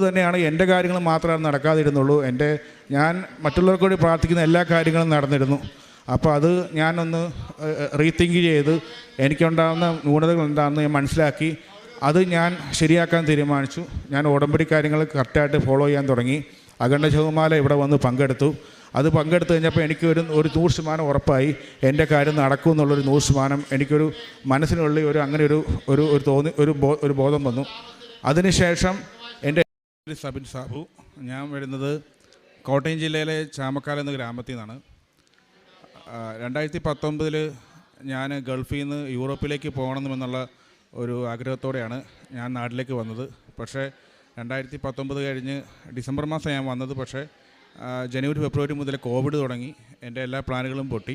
തന്നെയാണ് എൻ്റെ കാര്യങ്ങൾ മാത്രമാണ് നടക്കാതിരുന്നുള്ളൂ. ഞാൻ മറ്റുള്ളവർക്ക് വേണ്ടി പ്രാർത്ഥിക്കുന്ന എല്ലാ കാര്യങ്ങളും നടന്നിരുന്നു. അപ്പോൾ അത് ഞാനൊന്ന് റീതിങ്ക് ചെയ്ത് എനിക്കുണ്ടാകുന്ന ന്യൂനതകൾ എന്താണെന്ന് ഞാൻ മനസ്സിലാക്കി അത് ഞാൻ ശരിയാക്കാൻ തീരുമാനിച്ചു. ഞാൻ ഉടമ്പടി കാര്യങ്ങൾ കറക്റ്റായിട്ട് ഫോളോ ചെയ്യാൻ തുടങ്ങി. അഖണ്ഡ ജപമാല ഇവിടെ വന്ന് പങ്കെടുത്തു. അത് പങ്കെടുത്തു കഴിഞ്ഞപ്പോൾ എനിക്ക് ഒരു 100% ഉറപ്പായി എൻ്റെ കാര്യം നടക്കും എന്നുള്ളൊരു 100% എനിക്കൊരു മനസ്സിനുള്ളിൽ അങ്ങനെ ഒരു ബോധം വന്നു. അതിനുശേഷം എൻ്റെ സബിൻ സാബു, ഞാൻ വരുന്നത് കോട്ടയം ജില്ലയിലെ ചാമക്കാല എന്ന ഗ്രാമത്തിൽ നിന്നാണ്. 2019 ഞാൻ ഗൾഫിൽ നിന്ന് യൂറോപ്പിലേക്ക് പോകണമെന്നുള്ള ഒരു ആഗ്രഹത്തോടെയാണ് ഞാൻ നാട്ടിലേക്ക് വന്നത്. പക്ഷേ 2019 കഴിഞ്ഞ് ഡിസംബർ മാസം ഞാൻ വന്നത്. പക്ഷേ ജനുവരി ഫെബ്രുവരി മുതൽ കോവിഡ് തുടങ്ങി. എൻ്റെ എല്ലാ പ്ലാനുകളും പൊട്ടി,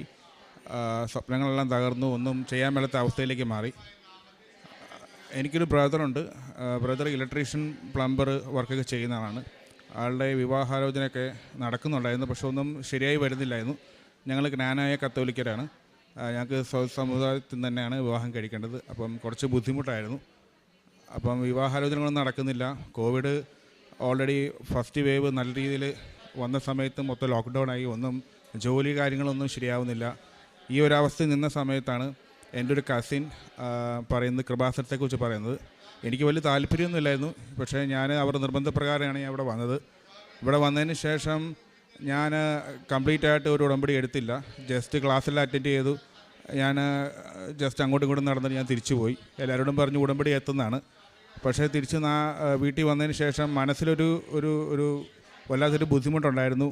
സ്വപ്നങ്ങളെല്ലാം തകർന്നു, ഒന്നും ചെയ്യാൻ മേലാത്ത അവസ്ഥയിലേക്ക് മാറി. എനിക്കൊരു ബ്രദറുണ്ട്. ബ്രദർ ഇലക്ട്രീഷ്യൻ പ്ലംബർ വർക്കൊക്കെ ചെയ്യുന്നതാണ്. ആളുടെ വിവാഹാലോചനയൊക്കെ നടക്കുന്നുണ്ടായിരുന്നു, പക്ഷെ ഒന്നും ശരിയായി വരുന്നില്ലായിരുന്നു. ഞങ്ങൾ ജ്ഞാനായ കത്തോലിക്കരാണ്. ഞങ്ങൾക്ക് സമുദായത്തിൽ തന്നെയാണ് വിവാഹം കഴിക്കേണ്ടത്. അപ്പം കുറച്ച് ബുദ്ധിമുട്ടായിരുന്നു. അപ്പം വിവാഹാലോചനകളൊന്നും നടക്കുന്നില്ല. കോവിഡ് ഓൾറെഡി ഫസ്റ്റ് വേവ് നല്ല രീതിയിൽ വന്ന സമയത്ത് മൊത്തം ലോക്ക്ഡൗൺ ആയി. ജോലി കാര്യങ്ങളൊന്നും ശരിയാവുന്നില്ല. ഈ ഒരു അവസ്ഥയിൽ നിന്ന സമയത്താണ് എൻ്റെ ഒരു കസിൻ പറയുന്നത്, കൃപാസനത്തെക്കുറിച്ച് പറയുന്നത്. എനിക്ക് വലിയ താല്പര്യമൊന്നുമില്ലായിരുന്നു, പക്ഷേ അവരുടെ നിർബന്ധപ്രകാരമാണ് ഞാൻ ഇവിടെ വന്നത്. ഇവിടെ വന്നതിന് ശേഷം ഞാൻ കംപ്ലീറ്റ് ആയിട്ട് ഒരു ഉടമ്പടി എടുത്തില്ല. ജസ്റ്റ് ക്ലാസ്സിൽ അറ്റൻഡ് ചെയ്തു. ഞാൻ ജസ്റ്റ് അങ്ങോട്ടും ഇങ്ങോട്ടും നടന്നിട്ട് ഞാൻ തിരിച്ചു പോയി. എല്ലാവരോടും പറഞ്ഞു ഉടമ്പടി എത്തുന്നതാണ്. പക്ഷേ തിരിച്ച് വീട്ടിൽ വന്നതിന് ശേഷം മനസ്സിലൊരു വല്ലാത്തൊരു ബുദ്ധിമുട്ടുണ്ടായിരുന്നു.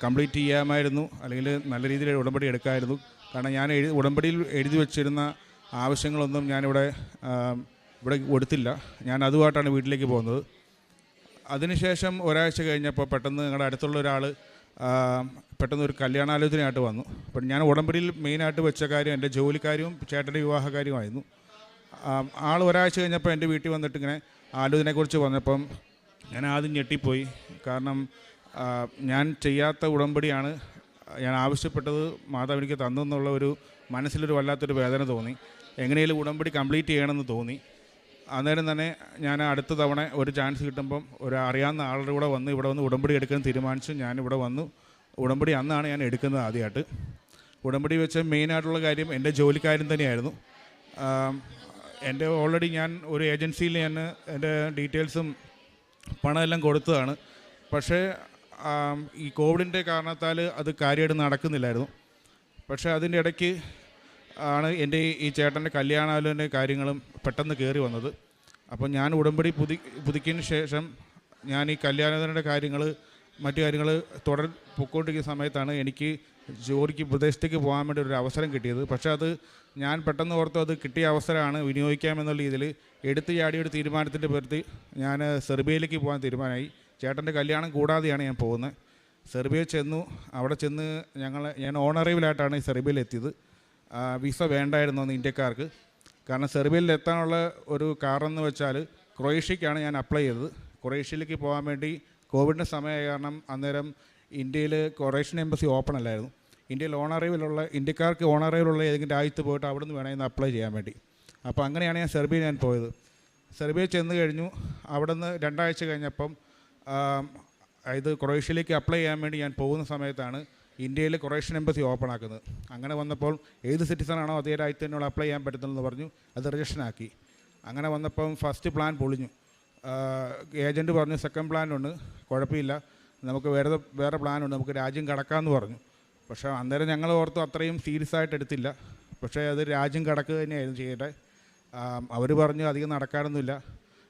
കംപ്ലീറ്റ് ചെയ്യാമായിരുന്നു, അല്ലെങ്കിൽ നല്ല രീതിയിൽ ഉടമ്പടി എടുക്കാമായിരുന്നു. കാരണം ഞാൻ ഉടമ്പടിയിൽ എഴുതി വെച്ചിരുന്ന ആവശ്യങ്ങളൊന്നും ഞാനിവിടെ കൊടുത്തില്ല. ഞാൻ അതുമായിട്ടാണ് വീട്ടിലേക്ക് പോകുന്നത്. അതിനുശേഷം ഒരാഴ്ച കഴിഞ്ഞപ്പോൾ പെട്ടെന്ന് ഞങ്ങളുടെ അടുത്തുള്ള ഒരാൾ പെട്ടെന്ന് ഒരു കല്യാണാലോചനയായിട്ട് വന്നു. അപ്പം ഞാൻ ഉടമ്പടിയിൽ മെയിനായിട്ട് വെച്ച കാര്യം എൻ്റെ ജോലിക്കാര്യവും ചേട്ടൻ്റെ വിവാഹകാര്യമായിരുന്നു. ആൾ ഒരാഴ്ച കഴിഞ്ഞപ്പോൾ എൻ്റെ വീട്ടിൽ വന്നിട്ട് ഇങ്ങനെ ആലോചനയെക്കുറിച്ച് വന്നപ്പം ഞാൻ ആദ്യം ഞെട്ടിപ്പോയി. കാരണം ഞാൻ ചെയ്യാത്ത ഉടമ്പടിയാണ് ഞാൻ ആവശ്യപ്പെട്ടത്, മാതാവ് എനിക്ക് തന്നു എന്നുള്ള മനസ്സിലൊരു വല്ലാത്തൊരു വേദന തോന്നി. എങ്ങനെയും ഉടമ്പടി കംപ്ലീറ്റ് ചെയ്യണമെന്ന് തോന്നി. അന്നേരം തന്നെ ഞാൻ അടുത്ത തവണ ഒരു ചാൻസ് കിട്ടുമ്പം അറിയാവുന്ന ആളുടെ കൂടെ ഇവിടെ വന്ന് ഉടമ്പടി എടുക്കാൻ തീരുമാനിച്ചു. ഞാനിവിടെ വന്നു. ഉടമ്പടി അന്നാണ് ഞാൻ എടുക്കുന്നത് ആദ്യമായിട്ട്. ഉടമ്പടി വെച്ച മെയിനായിട്ടുള്ള കാര്യം എൻ്റെ ജോലിക്കാര്യം തന്നെയായിരുന്നു. ഓൾറെഡി ഞാൻ ഒരു ഏജൻസിയിൽ എൻ്റെ ഡീറ്റെയിൽസും പണമെല്ലാം കൊടുത്തതാണ്. പക്ഷേ ഈ കോവിഡിൻ്റെ കാരണത്താൽ അത് കാര്യമായിട്ട് നടക്കുന്നില്ലായിരുന്നു. പക്ഷേ അതിൻ്റെ ഇടയ്ക്ക് ആണ് എൻ്റെ ഈ ചേട്ടൻ്റെ കല്യാണാലോചന കാര്യങ്ങളും പെട്ടെന്ന് കയറി വന്നത്. അപ്പോൾ ഞാൻ ഉടമ്പടി പുതുക്കിയതിന് ശേഷം ഞാൻ ഈ കല്യാണാലോചനയുടെ മറ്റു കാര്യങ്ങൾ പൊയ്ക്കൊണ്ടിരിക്കുന്ന സമയത്താണ് എനിക്ക് ജോലിക്ക് വിദേശത്തേക്ക് പോകാൻ വേണ്ടി ഒരു അവസരം കിട്ടിയത്. പക്ഷേ അത് ഞാൻ പെട്ടെന്ന് ഓർത്തു അത് കിട്ടിയ അവസരമാണ് വിനിയോഗിക്കാമെന്നുള്ള രീതിയിൽ എടുത്തു ചാടിയൊരു തീരുമാനത്തിൻ്റെ പേരിൽ ഞാൻ സെർബിയയിലേക്ക് പോകാൻ തീരുമാനമായി. ചേട്ടൻ്റെ കല്യാണം കൂടാതെയാണ് ഞാൻ പോകുന്നത്. സെർബിയയിൽ ചെന്നു. അവിടെ ചെന്ന് ഞാൻ ഓണറൈവലായിട്ടാണ് ഈ സെർബിയയിൽ എത്തിയത്. വിസ വേണ്ടായിരുന്നു അന്ന് ഇന്ത്യക്കാർക്ക്. കാരണം സെർബിയയിൽ എത്താനുള്ള ഒരു കാരണം എന്ന് വെച്ചാൽ ക്രൊയേഷ്യക്കാണ് ഞാൻ അപ്ലൈ ചെയ്തത്. ക്രൊയേഷ്യയിലേക്ക് പോകാൻ വേണ്ടി കോവിഡിൻ്റെ സമയമായ കാരണം അന്നേരം ഇന്ത്യയിൽ ക്രൊയേഷ്യൻ എംബസി ഓപ്പൺ അല്ലായിരുന്നു. ഇന്ത്യയിൽ ഇന്ത്യക്കാർക്ക് ഓണറൈവിലുള്ള ഏതെങ്കിലും രാജ്യത്ത് പോയിട്ട് അവിടെ നിന്ന് വേണമെങ്കിൽ അപ്ലൈ ചെയ്യാൻ വേണ്ടി. അപ്പോൾ അങ്ങനെയാണ് ഞാൻ പോയത്. സെർബിയയിൽ ചെന്ന് കഴിഞ്ഞു. അവിടെ നിന്ന് 2 ആഴ്ച കഴിഞ്ഞപ്പം ഇത് ക്രൊയേഷ്യയിലേക്ക് അപ്ലൈ ചെയ്യാൻ വേണ്ടി ഞാൻ പോകുന്ന സമയത്താണ് ഇന്ത്യയിൽ ക്രൊയേഷ്യൻ എംബസി ഓപ്പൺ ആക്കുന്നത്. അങ്ങനെ വന്നപ്പോൾ ഏത് സിറ്റിസണാണോ അതേ രാജ്യത്തിനോട് അപ്ലൈ ചെയ്യാൻ പറ്റുന്നതെന്ന് പറഞ്ഞു. അത് റിജക്ഷൻ ആക്കി. അങ്ങനെ വന്നപ്പം ഫസ്റ്റ് പ്ലാൻ പൊളിഞ്ഞു. ഏജൻറ്റ് പറഞ്ഞു സെക്കൻഡ് പ്ലാനുണ്ട്, കുഴപ്പമില്ല, നമുക്ക് വേറെ പ്ലാനുണ്ട്, നമുക്ക് രാജ്യം കടക്കാമെന്ന് പറഞ്ഞു. പക്ഷേ അന്നേരം ഞങ്ങൾ ഓർത്തു അത്രയും സീരിയസ് ആയിട്ട് എടുത്തില്ല. പക്ഷേ അത് രാജ്യം കടക്കുക തന്നെയായിരുന്നു ചെയ്യേണ്ടത്. അവർ പറഞ്ഞു അധികം നടക്കാനൊന്നുമില്ല,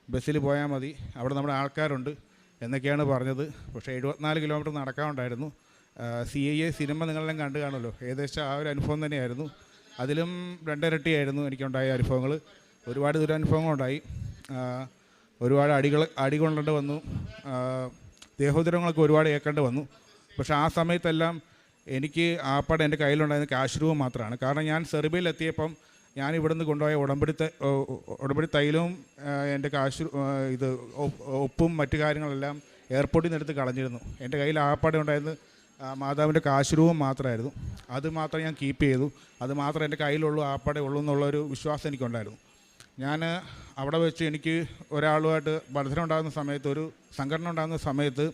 ബസ്സിൽ പോയാൽ മതി, അവിടെ നമ്മുടെ ആൾക്കാരുണ്ട് എന്നൊക്കെയാണ് പറഞ്ഞത്. പക്ഷേ 74 കിലോമീറ്റർ നടക്കാനുണ്ടായിരുന്നു. CIA സിനിമ നിങ്ങളെല്ലാം കണ്ടു കാണുമല്ലോ, ഏകദേശം ആ ഒരു അനുഭവം തന്നെയായിരുന്നു. അതിലും 2 ഇരട്ടിയായിരുന്നു എനിക്കുണ്ടായ അനുഭവങ്ങൾ. ഒരുപാട് ദുരനുഭവങ്ങളുണ്ടായി. ഒരുപാട് അടി കൊണ്ടേണ്ടി വന്നു. ദേഹോദരങ്ങളൊക്കെ ഒരുപാട് ഏൽക്കേണ്ടി വന്നു. പക്ഷേ ആ സമയത്തെല്ലാം എനിക്ക് ആപ്പാടെ എൻ്റെ കയ്യിലുണ്ടായിരുന്ന ക്യാഷ് രൂപ മാത്രമാണ്. കാരണം ഞാൻ സെർബിയയിലെത്തിയപ്പം ഞാൻ ഇവിടുന്ന് കൊണ്ടുപോയ ഉടമ്പടി തൈലവും എൻ്റെ ഒപ്പും മറ്റു കാര്യങ്ങളെല്ലാം എയർപോർട്ടിൽ നിന്ന് എടുത്ത് കളഞ്ഞിരുന്നു. എൻ്റെ കയ്യിൽ ആപ്പാടെ ഉണ്ടായിരുന്നത് മാതാവിൻ്റെ കാശ് രൂപം മാത്രമായിരുന്നു. അത് മാത്രം ഞാൻ കീപ്പ് ചെയ്തു. അത് മാത്രം എൻ്റെ കയ്യിലുള്ളൂ, ആപ്പാടെ ഉള്ളൂ എന്നുള്ളൊരു വിശ്വാസം എനിക്കുണ്ടായിരുന്നു. ഞാൻ അവിടെ വെച്ച് എനിക്ക് ഒരാളുമായിട്ട് മത്സരം ഉണ്ടാകുന്ന സമയത്ത്, ഒരു സംഘടന ഉണ്ടാകുന്ന സമയത്ത്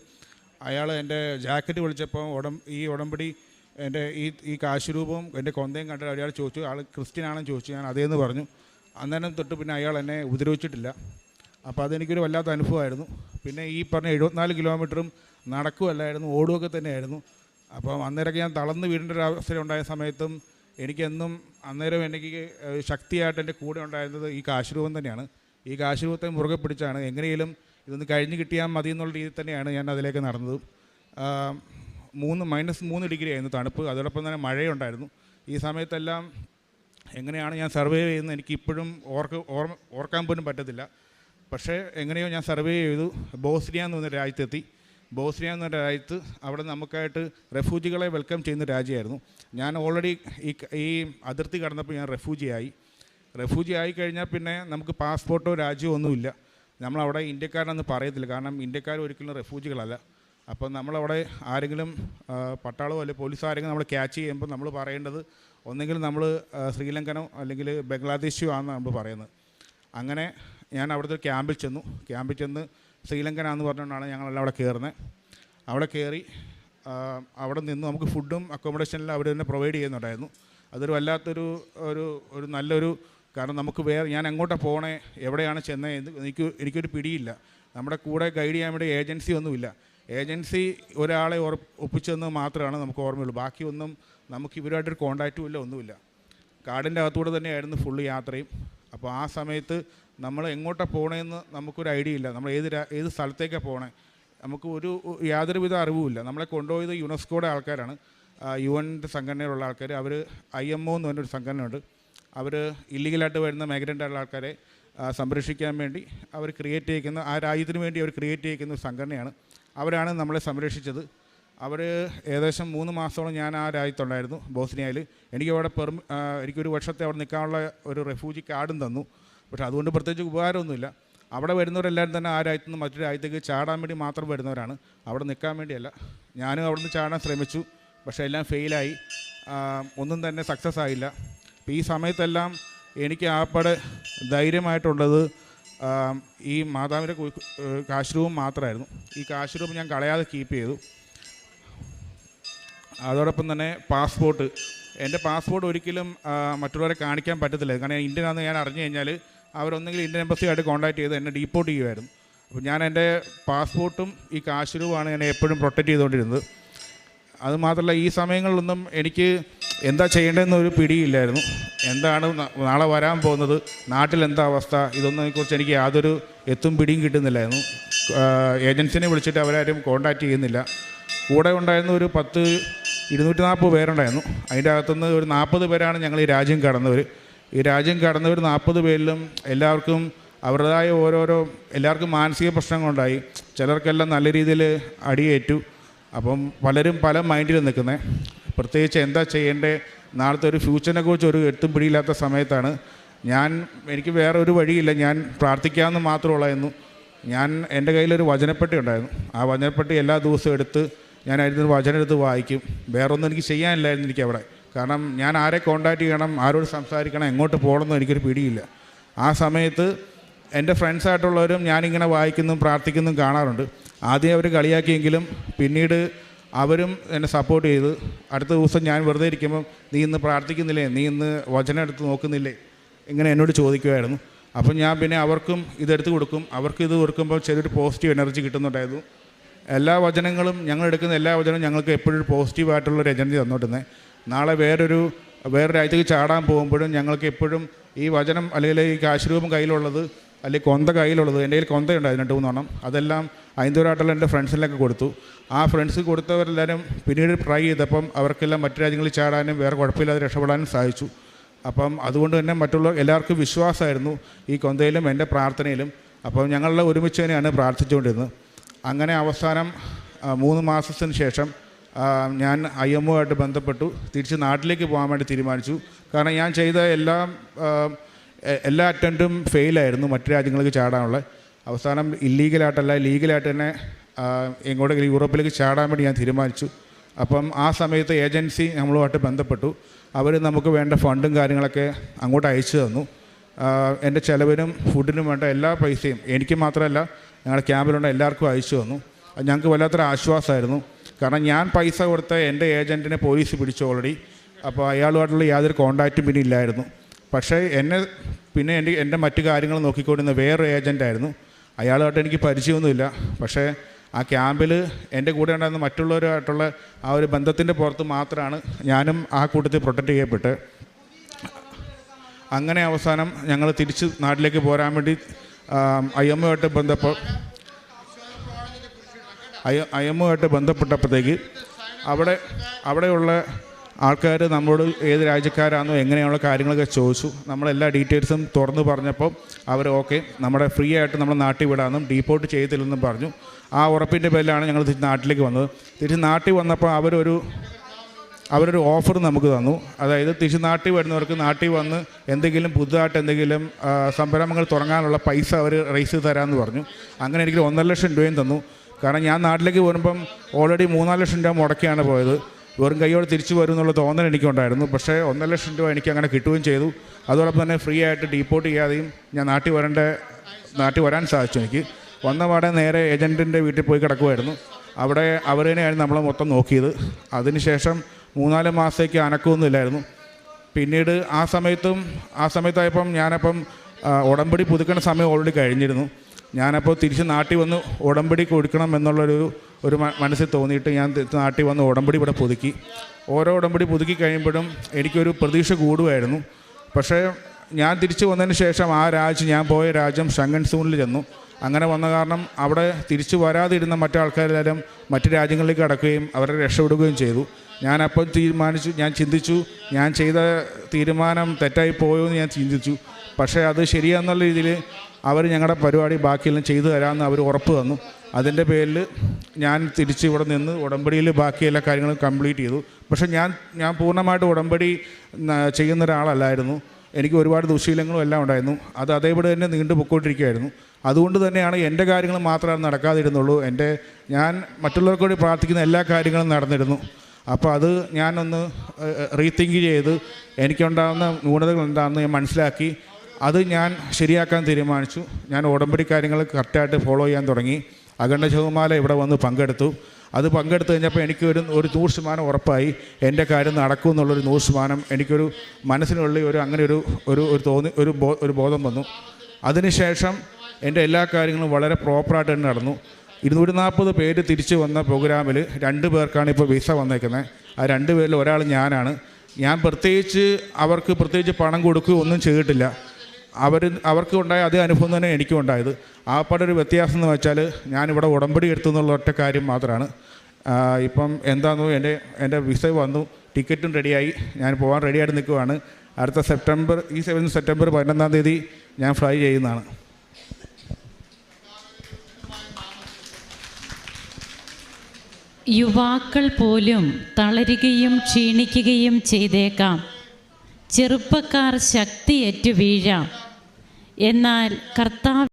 അയാൾ എൻ്റെ ജാക്കറ്റ് വിളിച്ചപ്പോൾ ഈ ഉടമ്പടി എൻ്റെ ഈ കാശുരൂപവും എൻ്റെ കൊന്തയും കണ്ടിട്ട് അയാൾ ചോദിച്ചു, ആൾ ക്രിസ്ത്യനാണെന്ന് ചോദിച്ചു. ഞാൻ അതേന്ന് പറഞ്ഞു. അന്നേരം തൊട്ട് പിന്നെ അയാൾ എന്നെ ഉപദ്രവിച്ചിട്ടില്ല. അപ്പോൾ അതെനിക്കൊരു വല്ലാത്ത അനുഭവമായിരുന്നു. പിന്നെ ഈ പറഞ്ഞ 74 കിലോമീറ്ററും നടക്കുകയല്ലായിരുന്നു, ഓടുകയൊക്കെ തന്നെയായിരുന്നു. അപ്പം അന്നേരമൊക്കെ ഞാൻ തളർന്ന് വീടിൻ്റെ ഒരു അവസരം ഉണ്ടായ സമയത്തും എനിക്കെന്നും അന്നേരം എനിക്ക് ശക്തിയായിട്ട് എൻ്റെ കൂടെ ഉണ്ടായിരുന്നത് ഈ കാശുരൂപം തന്നെയാണ്. ഈ കാശുരൂപത്തെ മുറുകെ പിടിച്ചാണ് എങ്ങനെയും ഇതൊന്ന് കഴിഞ്ഞ് കിട്ടിയാൽ മതി എന്നുള്ള രീതിയിൽ തന്നെയാണ് ഞാൻ അതിലേക്ക് നടന്നത്. -3 ഡിഗ്രി ആയിരുന്നു തണുപ്പ്. അതോടൊപ്പം തന്നെ മഴയുണ്ടായിരുന്നു. ഈ സമയത്തെല്ലാം എങ്ങനെയാണ് ഞാൻ സർവൈവ് ചെയ്യുന്നത് എനിക്കിപ്പോഴും ഓർക്കാൻ പോലും പറ്റത്തില്ല. പക്ഷേ എങ്ങനെയോ ഞാൻ സർവൈവ് ചെയ്തു. ബോസ്നിയ എന്ന് പറഞ്ഞ രാജ്യത്തെത്തി. ബോസ്നിയ എന്ന രാജ്യത്ത് അവിടെ നമുക്കായിട്ട് റെഫ്യൂജികളെ വെൽക്കം ചെയ്യുന്ന രാജ്യമായിരുന്നു. ഞാൻ ഓൾറെഡി ഈ അതിർത്തി കടന്നപ്പോൾ ഞാൻ റെഫ്യൂജി ആയി കഴിഞ്ഞാൽ പിന്നെ നമുക്ക് പാസ്പോർട്ടോ രാജ്യമോ ഒന്നുമില്ല. നമ്മളവിടെ ഇന്ത്യക്കാരാണെന്ന് പറയത്തില്ല, കാരണം ഇന്ത്യക്കാർ ഒരിക്കലും റെഫ്യൂജികളല്ല. അപ്പോൾ നമ്മളവിടെ ആരെങ്കിലും പട്ടാളമോ അല്ലെങ്കിൽ പോലീസോ ആരെങ്കിലും നമ്മൾ ക്യാച്ച് ചെയ്യുമ്പോൾ നമ്മൾ പറയേണ്ടത് ഒന്നെങ്കിൽ നമ്മൾ ശ്രീലങ്കനോ അല്ലെങ്കിൽ ബംഗ്ലാദേശോ ആണെന്നാണ് നമ്മൾ പറയുന്നത്. അങ്ങനെ ഞാൻ അവിടുത്തെ ക്യാമ്പിൽ ചെന്ന് ശ്രീലങ്കനാന്ന് പറഞ്ഞുകൊണ്ടാണ് ഞങ്ങളെല്ലാം അവിടെ കയറുന്നത്. അവിടെ കയറി അവിടെ നിന്ന് നമുക്ക് ഫുഡും അക്കോമഡേഷനെല്ലാം അവർ തന്നെ പ്രൊവൈഡ് ചെയ്യുന്നുണ്ടായിരുന്നു. അതൊരു വല്ലാത്തൊരു ഒരു നല്ലൊരു, കാരണം നമുക്ക് ഞാൻ എങ്ങോട്ടാണ് പോകണേ, എവിടെയാണ് ചെന്നത് എനിക്കൊരു പിടിയില്ല. നമ്മുടെ കൂടെ ഗൈഡ് ചെയ്യാൻ വേണ്ടി ഏജൻസി ഒന്നുമില്ല. ഏജൻസി ഒരാളെ ഒപ്പിച്ചെന്ന് മാത്രമാണ് നമുക്ക് ഓർമ്മയുള്ളൂ. ബാക്കിയൊന്നും നമുക്ക് ഇവരുമായിട്ടൊരു കോണ്ടാക്റ്റും ഇല്ല, ഒന്നുമില്ല. കാടിൻ്റെ അകത്തൂടെ തന്നെയായിരുന്നു ഫുള്ള് യാത്രയും. അപ്പോൾ ആ സമയത്ത് നമ്മൾ എങ്ങോട്ടാണ് പോകണമെന്ന് നമുക്കൊരു ഐഡിയ ഇല്ല. നമ്മൾ ഏത് സ്ഥലത്തേക്കാണ് പോകണേ നമുക്ക് യാതൊരുവിധ അറിവുമില്ല. നമ്മളെ കൊണ്ടുപോയത് യുനെസ്കോയുടെ ആൾക്കാരാണ്, UN സംഘടനയിലുള്ള ആൾക്കാർ. അവർ IMO എന്ന് പറഞ്ഞൊരു സംഘടനയുണ്ട്. അവർ ഇല്ലീഗലായിട്ട് വരുന്ന മൈഗ്രൻ്റായിട്ടുള്ള ആൾക്കാരെ സംരക്ഷിക്കാൻ വേണ്ടി അവർ ക്രിയേറ്റ് ചെയ്യിക്കുന്ന, ആ രാജ്യത്തിന് വേണ്ടി അവർ ക്രിയേറ്റ് ചെയ്യിക്കുന്ന ഒരു സംഘടനയാണ്. അവരാണ് നമ്മളെ സംരക്ഷിച്ചത്. അവർ ഏകദേശം 3 മാസത്തോളം ഞാൻ ആ രാജ്യത്തുണ്ടായിരുന്നു, ബോസ്നിയയിൽ. എനിക്കൊരു വർഷത്തെ അവിടെ നിൽക്കാനുള്ള ഒരു റെഫ്യൂജി കാർഡും തന്നു. പക്ഷേ അതുകൊണ്ട് പ്രത്യേകിച്ച് ഉപകാരമൊന്നുമില്ല. അവിടെ വരുന്നവരെല്ലാവരും തന്നെ ആ രാജ്യത്തു നിന്ന് മറ്റൊരു രാജ്യത്തേക്ക് ചാടാൻ വേണ്ടി മാത്രം വരുന്നവരാണ്, അവിടെ നിൽക്കാൻ വേണ്ടിയല്ല. ഞാനും അവിടെ നിന്ന് ചാടാൻ ശ്രമിച്ചു, പക്ഷേ എല്ലാം ഫെയിലായി. ഒന്നും തന്നെ സക്സസ് ആയില്ല. അപ്പോൾ ഈ സമയത്തെല്ലാം എനിക്ക് ആപ്പാടെ ധൈര്യമായിട്ടുള്ളത് ഈ മാതാവിൻ്റെ കാശുരൂപം മാത്രമായിരുന്നു. ഈ കാശുരൂപം ഞാൻ കളയാതെ കീപ്പ് ചെയ്തു. അതോടൊപ്പം തന്നെ എൻ്റെ പാസ്പോർട്ട് ഒരിക്കലും മറ്റുള്ളവരെ കാണിക്കാൻ പറ്റത്തില്ല. കാരണം ഇന്ത്യനാണെന്ന് ഞാൻ അറിഞ്ഞു കഴിഞ്ഞാൽ അവരൊന്നെങ്കിൽ ഇന്ത്യൻ എംബസിയായിട്ട് കോൺടാക്ട് ചെയ്ത് എന്നെ ഡീപ്പോർട്ട് ചെയ്യുമായിരുന്നു. അപ്പോൾ ഞാൻ എൻ്റെ പാസ്പോർട്ടും ഈ കാശുരൂപമാണ് എന്നെ എപ്പോഴും പ്രൊട്ടക്റ്റ് ചെയ്തുകൊണ്ടിരുന്നത്. അതുമാത്രമല്ല ഈ സമയങ്ങളിലൊന്നും എനിക്ക് എന്താ ചെയ്യേണ്ടതെന്നൊരു പിടിയില്ലായിരുന്നു. എന്താണ് നാളെ വരാൻ പോകുന്നത്, നാട്ടിലെന്താ അവസ്ഥ, ഇതൊന്നിനെക്കുറിച്ച് എനിക്ക് യാതൊരു പിടിയും കിട്ടുന്നില്ലായിരുന്നു. ഏജൻസിനെ വിളിച്ചിട്ട് അവരാരും കോൺടാക്റ്റ് ചെയ്യുന്നില്ല. കൂടെ ഉണ്ടായിരുന്ന ഒരു 240 പേരുണ്ടായിരുന്നു. അതിൻ്റെ അകത്തുനിന്ന് ഒരു 40 പേരാണ് ഞങ്ങൾ ഈ രാജ്യം കടന്നവർ. ഈ രാജ്യം കടന്നവർ 40 പേരിലും എല്ലാവർക്കും അവരുടേതായ എല്ലാവർക്കും മാനസിക പ്രശ്നങ്ങളുണ്ടായി. ചിലർക്കെല്ലാം നല്ല രീതിയിൽ അടിയേറ്റു. അപ്പം പലരും പല മൈൻഡിൽ നിൽക്കുന്നത്. പ്രത്യേകിച്ച് എന്താ ചെയ്യേണ്ടത്, നാളത്തെ ഒരു ഫ്യൂച്ചറിനെ കുറിച്ച് ഒരു പിടിയില്ലാത്ത സമയത്താണ് എനിക്ക് വേറെ ഒരു വഴിയില്ല, ഞാൻ പ്രാർത്ഥിക്കാമെന്ന് മാത്രമുള്ളായിരുന്നു. എൻ്റെ കയ്യിലൊരു വചനപ്പെട്ടി ഉണ്ടായിരുന്നു. ആ വചനപ്പെട്ടി എല്ലാ ദിവസവും എടുത്ത് ഞാൻ അതിൽ വചനം എടുത്ത് വായിക്കും. വേറൊന്നും എനിക്ക് ചെയ്യാനില്ലായിരുന്നു എനിക്കവിടെ. കാരണം ഞാൻ ആരെ കോൺടാക്റ്റ് ചെയ്യണം, ആരോട് സംസാരിക്കണം, എങ്ങോട്ട് പോകണമെന്നും എനിക്കൊരു പിടിയില്ല. ആ സമയത്ത് എൻ്റെ ഫ്രണ്ട്സായിട്ടുള്ളവരും ഞാനിങ്ങനെ വായിക്കുന്നതും പ്രാർത്ഥിക്കുന്നതും കാണാറുണ്ട്. ആദ്യം അവർ കളിയാക്കിയെങ്കിലും പിന്നീട് അവരും എന്നെ സപ്പോർട്ട് ചെയ്ത് അടുത്ത ദിവസം ഞാൻ വെറുതെ ഇരിക്കുമ്പം നീ ഇന്ന് പ്രാർത്ഥിക്കുന്നില്ലേ, നീ ഇന്ന് വചനം എടുത്ത് നോക്കുന്നില്ലേ, ഇങ്ങനെ എന്നോട് ചോദിക്കുമായിരുന്നു. അപ്പം ഞാൻ പിന്നെ അവർക്കും ഇതെടുത്ത് കൊടുക്കും. അവർക്ക് ഇത് കൊടുക്കുമ്പോൾ ചെറിയൊരു പോസിറ്റീവ് എനർജി കിട്ടുന്നുണ്ടായിരുന്നു. എല്ലാ വചനങ്ങളും ഞങ്ങളെടുക്കുന്ന എല്ലാ വചനവും ഞങ്ങൾക്ക് എപ്പോഴും ഒരു പോസിറ്റീവായിട്ടുള്ളൊരു എനർജി തന്നോട്ടുന്നത്. നാളെ വേറെ രാജ്യത്തേക്ക് ചാടാൻ പോകുമ്പോഴും ഞങ്ങൾക്ക് എപ്പോഴും ഈ വചനം അല്ലെങ്കിൽ ഈ കാശുരൂപം കയ്യിലുള്ളത് അല്ലെങ്കിൽ കൊന്ത കയ്യിലുള്ളത്, എൻ്റെ കയ്യിൽ കൊന്തയുണ്ടായിരുന്നു 2-3 എണ്ണം. അതെല്ലാം ഐന്ദൂരായിട്ടുള്ള എൻ്റെ ഫ്രണ്ട്സിനൊക്കെ കൊടുത്തു. ആ ഫ്രണ്ട്സ് കൊടുത്തവരെല്ലാവരും പിന്നീട് ട്രൈ ചെയ്തപ്പം അവർക്കെല്ലാം മറ്റു രാജ്യങ്ങളിൽ ചാടാനും വേറെ കുഴപ്പമില്ലാതെ രക്ഷപ്പെടാനും സാധിച്ചു. അപ്പം അതുകൊണ്ട് തന്നെ മറ്റുള്ള എല്ലാവർക്കും വിശ്വാസമായിരുന്നു ഈ കൊന്തയിലും എൻ്റെ പ്രാർത്ഥനയിലും. അപ്പം ഞങ്ങളെല്ലാം ഒരുമിച്ച് തന്നെയാണ് പ്രാർത്ഥിച്ചുകൊണ്ടിരുന്നത്. അങ്ങനെ അവസാനം 3 മാസത്തിന് ശേഷം ഞാൻ IMO ആയിട്ട് ബന്ധപ്പെട്ടു. തിരിച്ച് നാട്ടിലേക്ക് പോകാൻ വേണ്ടി തീരുമാനിച്ചു. കാരണം ഞാൻ ചെയ്ത എല്ലാ അറ്റംപ്റ്റും ഫെയിലായിരുന്നു മറ്റു രാജ്യങ്ങൾക്ക് ചാടാനുള്ള. അവസാനം ഇല്ലീഗലായിട്ടല്ല ലീഗലായിട്ട് തന്നെ എങ്ങോട്ടെങ്കിലും യൂറോപ്പിലേക്ക് ചാടാൻ വേണ്ടി ഞാൻ തീരുമാനിച്ചു. അപ്പം ആ സമയത്ത് ഏജൻസി നമ്മളുമായിട്ട് ബന്ധപ്പെട്ടു. അവർ നമുക്ക് വേണ്ട ഫണ്ടും കാര്യങ്ങളൊക്കെ അങ്ങോട്ട് അയച്ചു തന്നു. എൻ്റെ ചിലവിനും ഫുഡിനും വേണ്ട എല്ലാ പൈസയും എനിക്ക് മാത്രമല്ല ഞങ്ങളുടെ ക്യാമ്പിലുള്ള എല്ലാവർക്കും അയച്ചു തന്നു. അത് ഞങ്ങൾക്ക് വല്ലാത്തൊരു ആശ്വാസമായിരുന്നു. കാരണം ഞാൻ പൈസ കൊടുത്ത എൻ്റെ ഏജൻറ്റിനെ പോലീസ് പിടിച്ചു ഓൾറെഡി. അപ്പോൾ അയാളുമായിട്ടുള്ള യാതൊരു കോണ്ടാക്റ്റും പിന്നെ ഇല്ലായിരുന്നു. പക്ഷേ പിന്നെ എൻ്റെ മറ്റു കാര്യങ്ങൾ നോക്കിക്കൊണ്ടിരുന്ന വേറൊരു ഏജൻറ്റായിരുന്നു. അയാളുമായിട്ട് എനിക്ക് പരിചയമൊന്നുമില്ല. പക്ഷേ ആ ക്യാമ്പിൽ എൻ്റെ കൂടെ ഉണ്ടായിരുന്ന മറ്റുള്ളവരുമായിട്ടുള്ള ആ ഒരു ബന്ധത്തിൻ്റെ പുറത്ത് മാത്രമാണ് ഞാനും ആ കൂട്ടത്തിൽ പ്രൊട്ടക്റ്റ് ചെയ്യപ്പെട്ട്. അങ്ങനെ അവസാനം ഞങ്ങൾ തിരിച്ച് നാട്ടിലേക്ക് പോരാൻ വേണ്ടി IMOയുമായിട്ട് ബന്ധപ്പെട്ടപ്പോഴത്തേക്ക് അവിടെയുള്ള ആൾക്കാർ നമ്മളോട് ഏത് രാജ്യക്കാരാണെന്നോ എങ്ങനെയുള്ള കാര്യങ്ങളൊക്കെ ചോദിച്ചു. നമ്മളെല്ലാ ഡീറ്റെയിൽസും തുറന്ന് പറഞ്ഞപ്പോൾ അവർ ഓക്കെ, നമ്മുടെ ഫ്രീ ആയിട്ട് നമ്മൾ നാട്ടിൽ വിടാമെന്നും ഡീപ്പോർട്ട് ചെയ്തില്ലെന്നും പറഞ്ഞു. ആ ഉറപ്പിൻ്റെ പേരിലാണ് ഞങ്ങൾ തിരിച്ച് നാട്ടിലേക്ക് വന്നത്. തിരിച്ച് നാട്ടിൽ വന്നപ്പോൾ അവരൊരു ഓഫർ നമുക്ക് തന്നു. അതായത് തിരിച്ച് നാട്ടിൽ വരുന്നവർക്ക് നാട്ടിൽ വന്ന് എന്തെങ്കിലും പുതുതായിട്ട് എന്തെങ്കിലും സംരംഭങ്ങൾ തുടങ്ങാനുള്ള പൈസ അവർ റേസ് ചെയ്ത് തരാമെന്ന് പറഞ്ഞു. അങ്ങനെ എനിക്ക് 1.5 ലക്ഷം രൂപയും തന്നു. കാരണം ഞാൻ നാട്ടിലേക്ക് വരുമ്പം ഓൾറെഡി 3-4 ലക്ഷം രൂപ മുടക്കിയാണ് പോയത്. വെറും കൈയോടെ തിരിച്ചു വരും എന്നുള്ള തോന്നൽ എനിക്കുണ്ടായിരുന്നു. പക്ഷേ 1.5 ലക്ഷം രൂപ എനിക്ക് അങ്ങനെ കിട്ടുകയും ചെയ്തു. അതോടൊപ്പം തന്നെ ഫ്രീ ആയിട്ട് ഡീപ്പോർട്ട് ചെയ്യാതെയും ഞാൻ നാട്ടിൽ വരാൻ സാധിച്ചു. എനിക്ക് വന്ന പാടെ നേരെ ഏജൻറ്റിൻ്റെ വീട്ടിൽ പോയി കിടക്കുമായിരുന്നു. അവിടെ അവർ തന്നെയായിരുന്നു നമ്മളെ മൊത്തം നോക്കിയത്. അതിനുശേഷം 3-4 മാസത്തേക്ക് അനക്കമൊന്നുമില്ലായിരുന്നു. പിന്നീട് ആ സമയത്തായപ്പം ഞാനപ്പം ഉടമ്പടി പുതുക്കേണ്ട സമയം ഓൾറെഡി കഴിഞ്ഞിരുന്നു. ഞാനപ്പോൾ തിരിച്ച് നാട്ടിൽ വന്ന് ഉടമ്പടി കൊടുക്കണം എന്നുള്ളൊരു മനസ്സിൽ തോന്നിയിട്ട് ഞാൻ നാട്ടിൽ വന്ന് ഉടമ്പടി ഇവിടെ പുതുക്കി. ഓരോ ഉടമ്പടി പുതുക്കി കഴിയുമ്പോഴും എനിക്കൊരു പ്രതീക്ഷ കൂടുമായിരുന്നു. പക്ഷേ ഞാൻ തിരിച്ചു വന്നതിന് ശേഷം ഞാൻ പോയ രാജ്യം ഷെങ്കൻ സോണിൽ ചെന്നു. അങ്ങനെ വന്ന കാരണം അവിടെ തിരിച്ചു വരാതിരുന്ന മറ്റാൾക്കാരെല്ലാം മറ്റ് രാജ്യങ്ങളിലേക്ക് കടക്കുകയും അവരെ രക്ഷപ്പെടുകയും ചെയ്തു. ഞാനപ്പം ഞാൻ ചിന്തിച്ചു, ഞാൻ ചെയ്ത തീരുമാനം തെറ്റായി പോയോ എന്ന് ഞാൻ ചിന്തിച്ചു. പക്ഷേ അത് ശരിയാന്നുള്ള രീതിയിൽ അവർ ഞങ്ങളുടെ പരിപാടി ബാക്കിയെല്ലാം ചെയ്തു തരാമെന്ന് അവർ ഉറപ്പ് തന്നു. അതിൻ്റെ പേരിൽ ഞാൻ തിരിച്ച് ഇവിടെ നിന്ന് ഉടമ്പടിയിൽ ബാക്കി എല്ലാ കാര്യങ്ങളും കംപ്ലീറ്റ് ചെയ്തു. പക്ഷേ ഞാൻ പൂർണ്ണമായിട്ട് ഉടമ്പടി ചെയ്യുന്ന ഒരാളല്ലായിരുന്നു. എനിക്ക് ഒരുപാട് ദുശീലങ്ങളും എല്ലാം ഉണ്ടായിരുന്നു. അത് അതേപോലെ തന്നെ നീണ്ടു പൊയ്ക്കൊണ്ടിരിക്കുകയായിരുന്നു. അതുകൊണ്ട് തന്നെയാണ് എൻ്റെ കാര്യങ്ങൾ മാത്രമേ നടക്കാതിരുന്നുള്ളൂ. ഞാൻ മറ്റുള്ളവർക്ക് വേണ്ടി പ്രാർത്ഥിക്കുന്ന എല്ലാ കാര്യങ്ങളും നടന്നിരുന്നു. അപ്പോൾ അത് ഞാനൊന്ന് റീതിങ്ക് ചെയ്ത് എനിക്കുണ്ടാകുന്ന ന്യൂനതകൾ എന്താണെന്ന് ഞാൻ മനസ്സിലാക്കി അത് ഞാൻ ശരിയാക്കാൻ തീരുമാനിച്ചു. ഞാൻ ഉടമ്പടി കാര്യങ്ങൾ കറക്റ്റായിട്ട് ഫോളോ ചെയ്യാൻ തുടങ്ങി. അഖണ്ഡ ജപമാല ഇവിടെ വന്ന് പങ്കെടുത്തു. അത് പങ്കെടുത്തു കഴിഞ്ഞപ്പോൾ എനിക്ക് ഒരു 100% ഉറപ്പായി എൻ്റെ കാര്യം നടക്കും എന്നുള്ളൊരു 100% എനിക്കൊരു മനസ്സിനുള്ളിൽ ഒരു ബോധം വന്നു. അതിനുശേഷം എൻ്റെ എല്ലാ കാര്യങ്ങളും വളരെ പ്രോപ്പറായിട്ട് തന്നെ നടന്നു. 240 പേര് തിരിച്ചു വന്ന പ്രോഗ്രാമിൽ 2 പേർക്കാണ് ഇപ്പോൾ വിസ വന്നേക്കുന്നത്. ആ 2 പേരിൽ ഒരാൾ ഞാനാണ്. ഞാൻ പ്രത്യേകിച്ച് പണം കൊടുക്കുകയോ ഒന്നും ചെയ്തിട്ടില്ല. അവർക്ക് ഉണ്ടായ അതേ അനുഭവം തന്നെ എനിക്കും ഉണ്ടായത്. ആപ്പാടൊരു വ്യത്യാസം എന്ന് വെച്ചാൽ ഞാനിവിടെ ഉടമ്പടി എടുത്തു എന്നുള്ള ഒറ്റ കാര്യം മാത്രമാണ്. ഇപ്പം എന്താണെന്നോ എൻ്റെ വിസ വന്നു, ടിക്കറ്റും റെഡിയായി, ഞാൻ പോകാൻ റെഡിയായിട്ട് നിൽക്കുവാണ്. അടുത്ത സെപ്റ്റംബർ 11 തീയതി ഞാൻ ഫ്ലൈ ചെയ്യുന്നതാണ്. യുവാക്കൾ പോലും തളരുകയും ക്ഷീണിക്കുകയും ചെയ്തേക്കാം. ചെറുപ്പക്കാർ ശക്തിയേറ്റു വീഴാം. എന്നാൽ കർത്താവ്